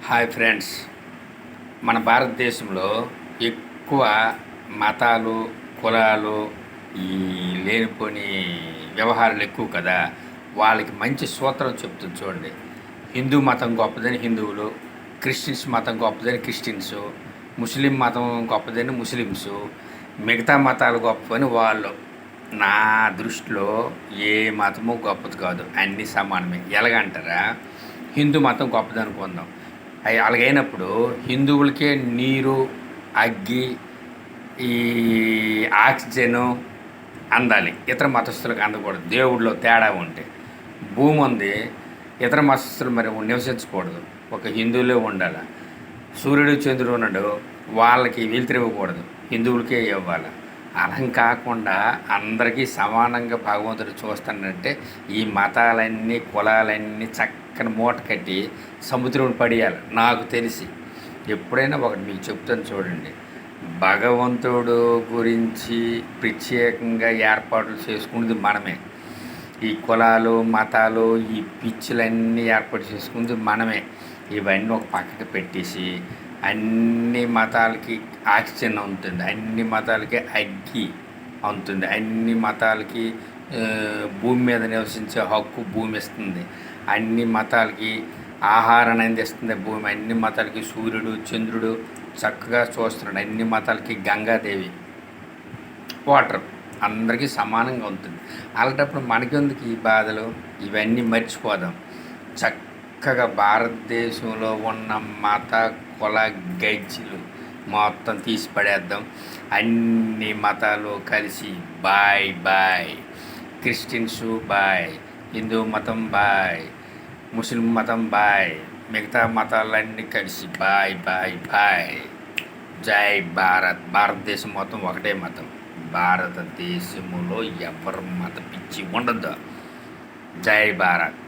Hi friends, మన భారతదేశంలో ఎక్కువ మతాలు, కులాలు, ఈ లేనిపోని వ్యవహారాలు ఎక్కువ కదా. వాళ్ళకి మంచి సూత్రం చెప్తుంది చూడండి. హిందూ మతం గొప్పదని హిందువులు, క్రిస్టియన్స్ మతం గొప్పదని క్రిస్టియన్స్, ముస్లిం మతం గొప్పదని ముస్లిమ్స్, మిగతా మతాలు గొప్పని వాళ్ళు. నా దృష్టిలో ఏ మతము గొప్పది కాదు, అన్నీ సమానమే. ఎలాగంటారా, హిందూ మతం గొప్పది అనుకుందాం. అవి అలాగైనప్పుడు హిందువులకే నీరు, అగ్గి, ఈ ఆక్సిజను అందాలి, ఇతర మతస్థులకు అందకూడదు. దేవుడిలో తేడా ఉంటే భూమి ఉంది, ఇతర మతస్థులు మరి నివసించకూడదు, ఒక హిందువులే ఉండాలి. సూర్యుడు చంద్రుడు ఉన్నాడు, వాళ్ళకి వెలుతురు ఇవ్వకూడదు, హిందువులకే ఇవ్వాలి. అలా కాకుండా అందరికీ సమానంగా భగవంతుడు చూస్తానంటే ఈ మతాలన్నీ, కులాలన్నీ చక్కని మూట కట్టి సముద్రం పడేయాలి. నాకు తెలిసి ఎప్పుడైనా ఒకటి మీకు చెప్తాను చూడండి. భగవంతుడు గురించి ప్రత్యేకంగా ఏర్పాట్లు చేసుకునేది మనమే. ఈ కులాలు, మతాలు, ఈ పిచ్చులన్నీ ఏర్పాటు చేసుకునేది మనమే. ఇవన్నీ ఒక పక్కకి పెట్టేసి అన్ని మతాలకి ఆక్సిజన్ ఉంటుంది, అన్ని మతాలకి అగ్గి ఉంటుంది, అన్ని మతాలకి భూమి మీద నివసించే హక్కు భూమి ఇస్తుంది, అన్ని మతాలకి ఆహారాన్ని అందిస్తుంది భూమి, అన్ని మతాలకి సూర్యుడు చంద్రుడు చక్కగా చూస్తున్నాడు, అన్ని మతాలకి గంగాదేవి వాటర్ అందరికీ సమానంగా ఉంటుంది. అలాంటప్పుడు మనకెందుకు ఈ బాధలు? ఇవన్నీ మర్చిపోదాం. చక్కగా భారతదేశంలో ఉన్న మత కుల గజ్జులు మొత్తం తీసి పడేద్దాం. అన్ని మతాలు కలిసి bye bye. Christians bye, Hindu మతం బాయ్, ముస్లిం మతం బాయ్, మిగతా మతాలన్నీ కలిసి బాయ్ బాయ్ బాయ్. జై భారత్. భారతదేశం మొత్తం ఒకటే మతం. భారతదేశంలో ఎవరు మత పిచ్చి ఉండదు. జై భారత్.